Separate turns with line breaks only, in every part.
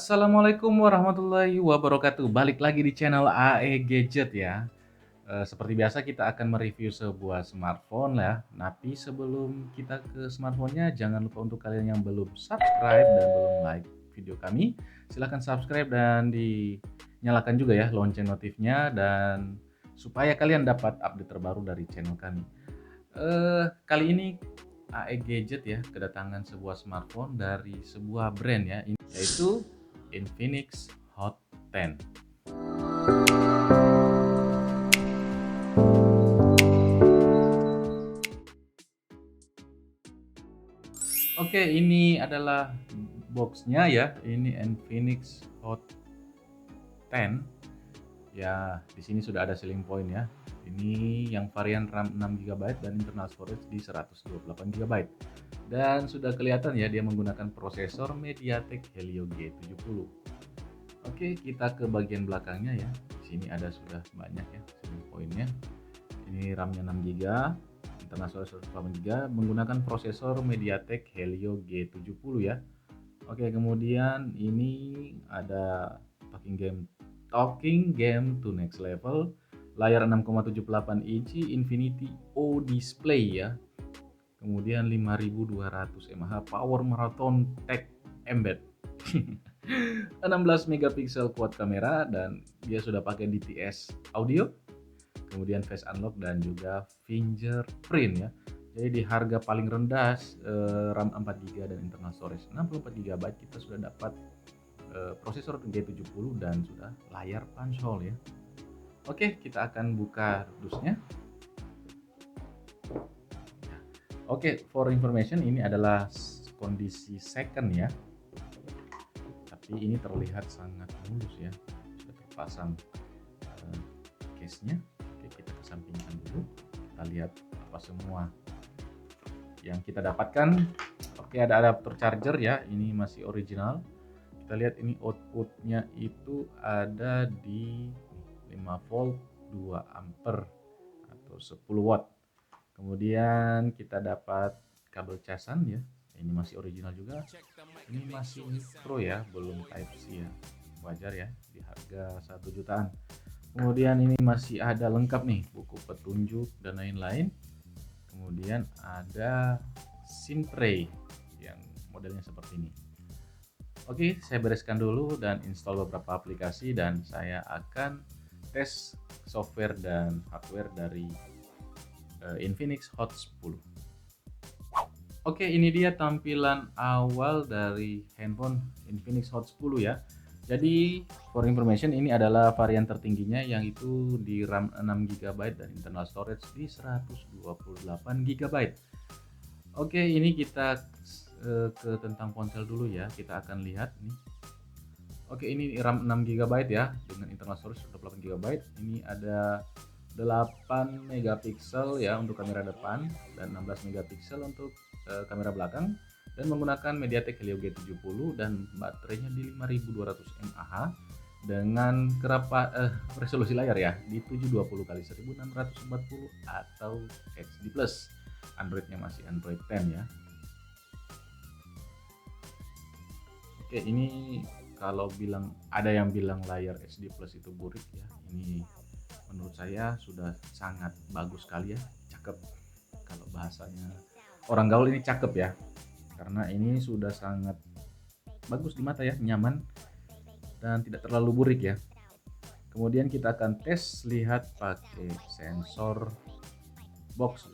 Assalamualaikum warahmatullahi wabarakatuh. Balik lagi di channel AE Gadget ya. Seperti biasa kita akan mereview sebuah smartphone ya. Tapi sebelum kita ke smartphone-nya, jangan lupa untuk kalian yang belum subscribe dan belum like video kami, silahkan subscribe dan dinyalakan juga ya lonceng notifnya dan supaya kalian dapat update terbaru dari channel kami. Kali ini AE Gadget ya kedatangan sebuah smartphone dari sebuah brand ya, yaitu Infinix Hot 10. Oke, ini adalah boxnya ya. Ini Infinix Hot 10. Ya, di sini sudah ada selling point ya. Ini yang varian RAM 6 GB dan internal storage di 128 GB. Dan sudah kelihatan ya dia menggunakan prosesor MediaTek Helio G70. Oke, kita ke bagian belakangnya ya. Di sini ada sudah banyak ya selling pointnya. Ini RAM-nya 6 GB, internal storage 128 GB menggunakan prosesor MediaTek Helio G70 ya. Oke, kemudian ini ada talking game to next level, layar 6,78 inci Infinity O display ya. Kemudian 5200 mAh power marathon tech embed. 16 megapiksel quad kamera dan dia sudah pakai DTS audio, kemudian face unlock dan juga fingerprint ya. Jadi di harga paling rendah RAM 4 GB dan internal storage 64 GB kita sudah dapat prosesor G70 dan sudah layar pansol ya. Oke, kita akan buka dusnya. Oke, for information ini adalah kondisi second ya. Tapi ini terlihat sangat mulus ya. Sudah terpasang case-nya. Oke, kita kesampingkan dulu. Kita lihat apa semua yang kita dapatkan. Oke, ada adapter charger ya. Ini masih original. Kita lihat ini outputnya itu ada di 5 volt 2 ampere atau 10 watt. Kemudian kita dapat kabel casan ya. Ini masih original juga. Ini masih micro ya, belum type C ya. Wajar ya di harga 1 jutaan. Kemudian ini masih ada lengkap nih buku petunjuk dan lain-lain. Kemudian ada SIM tray yang modelnya seperti ini. Oke, saya bereskan dulu dan install beberapa aplikasi dan saya akan tes software dan hardware dari Infinix Hot 10. Oke, ini dia tampilan awal dari handphone Infinix Hot 10 ya. Jadi for information ini adalah varian tertingginya yang itu di RAM 6 GB dan internal storage di 128 GB. Oke, ini kita ke tentang ponsel dulu ya. Kita akan lihat nih. Oke, ini RAM 6 GB ya dengan internal storage 128 GB. Ini ada 8 megapiksel ya untuk kamera depan dan 16 megapiksel untuk kamera belakang dan menggunakan MediaTek Helio G70 dan baterainya di 5200 mAh dengan resolusi layar ya di 720 x 1640 atau HD+. Androidnya masih Android 10 ya. Oke, ini kalau ada yang bilang layar HD+ itu burik ya, ini menurut saya sudah sangat bagus sekali ya, cakep. Kalau bahasanya orang gaul ini cakep ya, karena ini sudah sangat bagus di mata ya, nyaman dan tidak terlalu burik ya. Kemudian kita akan tes lihat pakai sensor box.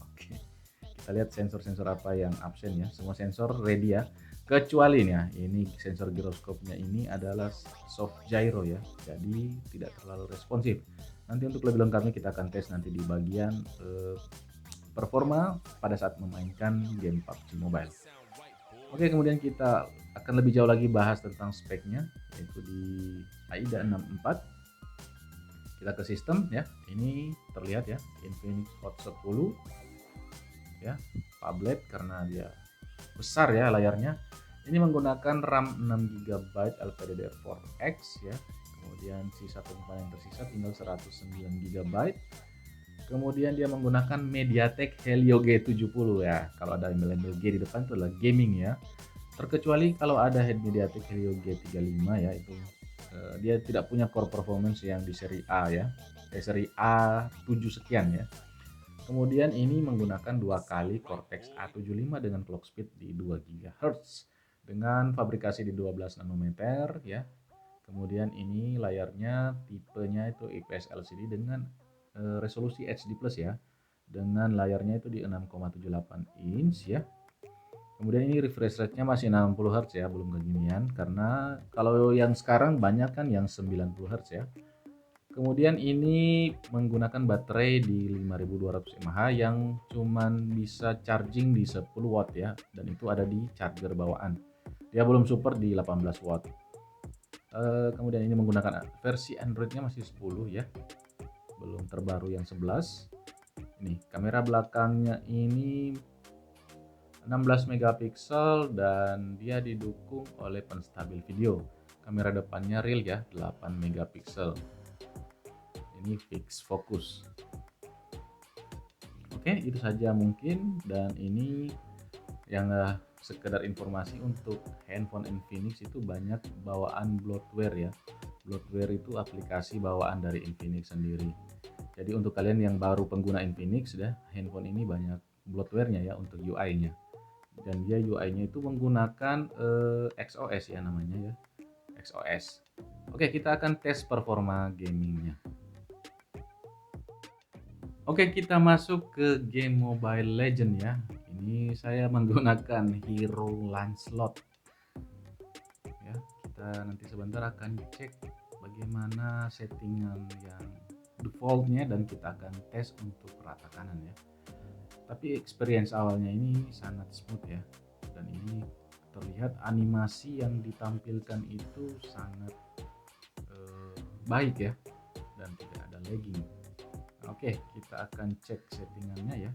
Oke, kita lihat sensor-sensor apa yang absen ya. Semua sensor ready ya, kecuali nih ya, ini sensor giroskopnya ini adalah soft gyro ya, jadi tidak terlalu responsif. Nanti untuk lebih lengkapnya kita akan tes nanti di bagian performa pada saat memainkan game PUBG Mobile. Oke, kemudian kita akan lebih jauh lagi bahas tentang speknya, yaitu di AIDA 64. Kita ke sistem ya, ini terlihat ya Infinix Hot 10 ya, phablet karena dia besar ya layarnya. Ini menggunakan RAM 6 GB LPDDR4X ya. Kemudian sisa penyimpanan yang tersisa tinggal 109 GB. Kemudian dia menggunakan MediaTek Helio G70 ya. Kalau ada embel-embel G di depan itu adalah gaming ya. Terkecuali kalau ada head MediaTek Helio G35 ya, itu dia tidak punya core performance yang di seri A ya, seri A7 sekian ya. Kemudian ini menggunakan 2 kali Cortex A75 dengan clock speed di 2 GHz dengan fabrikasi di 12 nanometer ya. Kemudian ini layarnya tipenya itu IPS LCD dengan resolusi HD plus ya. Dengan layarnya itu di 6,78 inch ya. Kemudian ini refresh rate-nya masih 60 Hz ya, belum kekinian karena kalau yang sekarang banyak kan yang 90 Hz ya. Kemudian ini menggunakan baterai di 5200 mAh yang cuman bisa charging di 10 watt ya, dan itu ada di charger bawaan. Dia belum support di 18 watt. Kemudian ini menggunakan versi Android-nya masih 10 ya, belum terbaru yang 11. Ini kamera belakangnya ini 16 megapiksel dan dia didukung oleh penstabil video. Kamera depannya real ya, 8 megapiksel. Ini fix fokus. Oke, itu saja mungkin, dan ini yang sekedar informasi untuk handphone Infinix itu banyak bawaan bloatware ya. Bloatware itu aplikasi bawaan dari Infinix sendiri. Jadi untuk kalian yang baru pengguna Infinix ya, handphone ini banyak bloatware-nya ya untuk UI-nya. Dan dia UI-nya itu menggunakan XOS ya namanya ya. XOS. Oke, kita akan tes performa gamingnya. Oke, kita masuk ke game Mobile Legend ya. Ini saya menggunakan Hero Lancelot. Ya, kita nanti sebentar akan cek bagaimana settingan yang defaultnya dan kita akan tes untuk rata kanan ya. Tapi experience awalnya ini sangat smooth ya. Dan ini terlihat animasi yang ditampilkan itu sangat baik ya, dan tidak ada lagging. Oke, kita akan cek settingannya ya.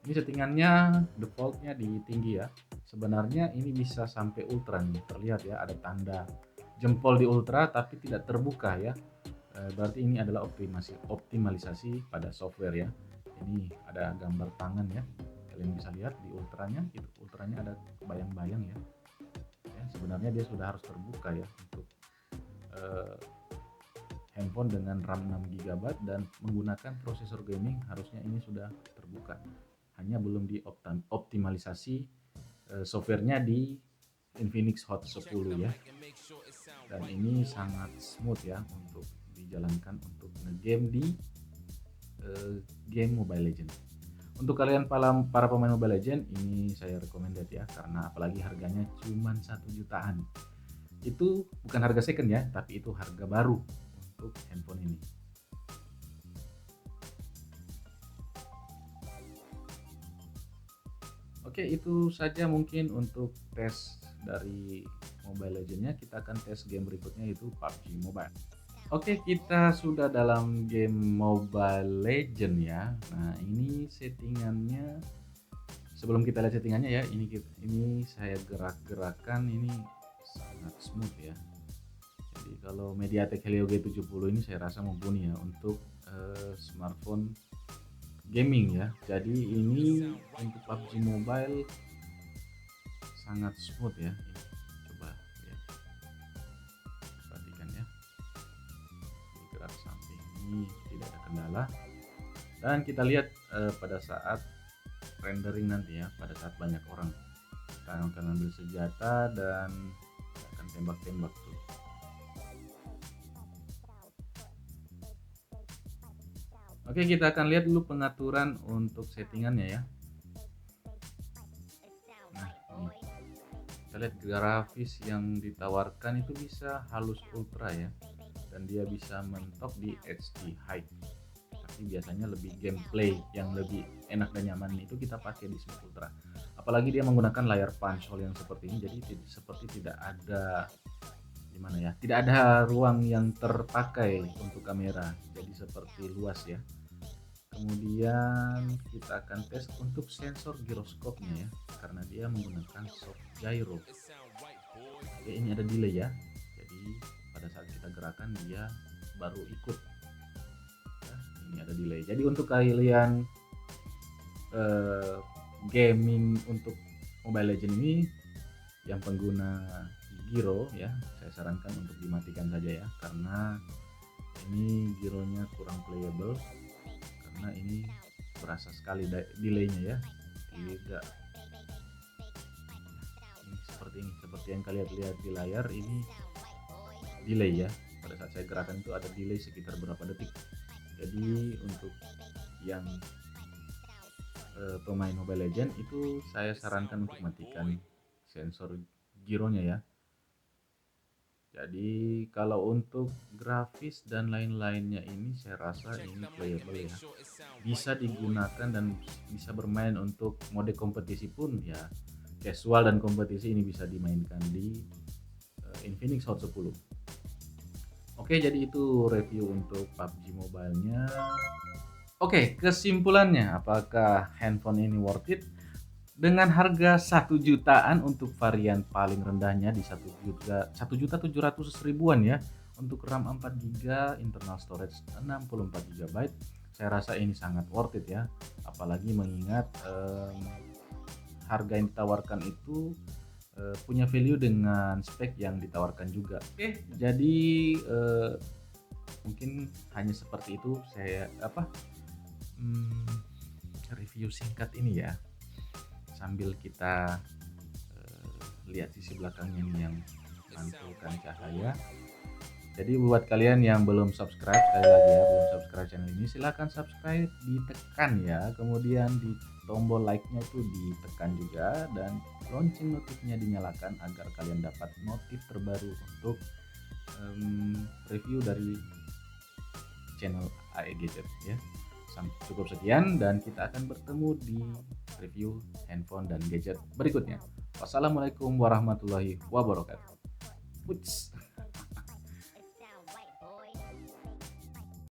Ini settingannya defaultnya di tinggi ya. Sebenarnya ini bisa sampai ultra nih, terlihat ya ada tanda jempol di ultra tapi tidak terbuka ya. Berarti ini adalah optimalisasi pada software ya. Ini ada gambar tangan ya. Kalian bisa lihat di ultranya, itu ultranya ada bayang-bayang ya. Sebenarnya dia sudah harus terbuka ya untuk handphone dengan RAM 6 GB dan menggunakan prosesor gaming, harusnya ini sudah terbuka. Hanya belum dioptimalisasi softwarenya di Infinix Hot 10 ya. Dan ini sangat smooth ya untuk dijalankan untuk ngegame di game Mobile Legend. Untuk kalian para pemain Mobile Legend, ini saya recommended ya, karena apalagi harganya cuma 1 jutaan. Itu bukan harga second ya, tapi itu harga baru untuk handphone ini. Oke, itu saja mungkin untuk tes dari Mobile Legends-nya. Kita akan tes game berikutnya, yaitu PUBG Mobile. Oke, kita sudah dalam game Mobile Legends ya. Nah, ini settingannya. Sebelum kita lihat settingannya ya, ini saya gerak-gerakan, ini sangat smooth ya. Jadi kalau MediaTek Helio G70 ini saya rasa mumpuni ya untuk smartphone gaming ya. Jadi ini untuk PUBG Mobile sangat smooth ya. Ini, coba ya, perhatikan ya, di gerak samping ini tidak ada kendala. Dan kita lihat pada saat rendering nanti ya, pada saat banyak orang, kita akan ambil senjata dan akan tembak-tembak tuh. Oke, kita akan lihat dulu pengaturan untuk settingannya ya. Nah, ini kita lihat grafis yang ditawarkan itu bisa halus ultra ya, dan dia bisa mentok di HD high. Tapi biasanya lebih gameplay yang lebih enak dan nyaman itu kita pakai di Smooth Ultra. Apalagi dia menggunakan layar punch hole yang seperti ini, jadi seperti tidak ada gimana ya, tidak ada ruang yang terpakai untuk kamera, jadi seperti luas ya. Kemudian kita akan tes untuk sensor giroskopnya ya, karena dia menggunakan soft gyro. Oke, ini ada delay ya, jadi pada saat kita gerakan dia baru ikut ya, ini ada delay. Jadi untuk kalian gaming untuk Mobile Legends ini yang pengguna giro ya, saya sarankan untuk dimatikan saja ya, karena ini gironya kurang playable, karena ini berasa sekali delaynya ya. Tidak, ini seperti yang kalian lihat di layar, ini delay ya. Pada saat saya gerakan itu ada delay sekitar berapa detik. Jadi untuk yang pemain Mobile Legend itu saya sarankan untuk matikan sensor gironya ya. Jadi kalau untuk grafis dan lain-lainnya ini saya rasa ini playable ya. Bisa digunakan dan bisa bermain untuk mode kompetisi pun ya. Casual dan kompetisi ini bisa dimainkan di Infinix Hot 10. Oke, jadi itu review untuk PUBG Mobile-nya. Oke, kesimpulannya, apakah handphone ini worth it? Dengan harga 1 jutaan untuk varian paling rendahnya di 1.700.000 ribuan ya. Untuk RAM 4 GB, internal storage 64 GB, saya rasa ini sangat worth it ya. Apalagi mengingat harga yang ditawarkan itu punya value dengan spek yang ditawarkan juga. Oke, jadi mungkin hanya seperti itu saya review singkat ini ya, sambil kita lihat sisi belakangnya nih yang mantulkan cahaya. Jadi buat kalian yang belum subscribe, sekali lagi ya, belum subscribe channel ini, silahkan subscribe, ditekan ya, kemudian di tombol like-nya itu ditekan juga, dan lonceng notifnya dinyalakan agar kalian dapat notif terbaru untuk review dari channel AE Gadget ya. Cukup sekian, dan kita akan bertemu di review handphone dan gadget berikutnya. Wassalamualaikum warahmatullahi wabarakatuh. Puts.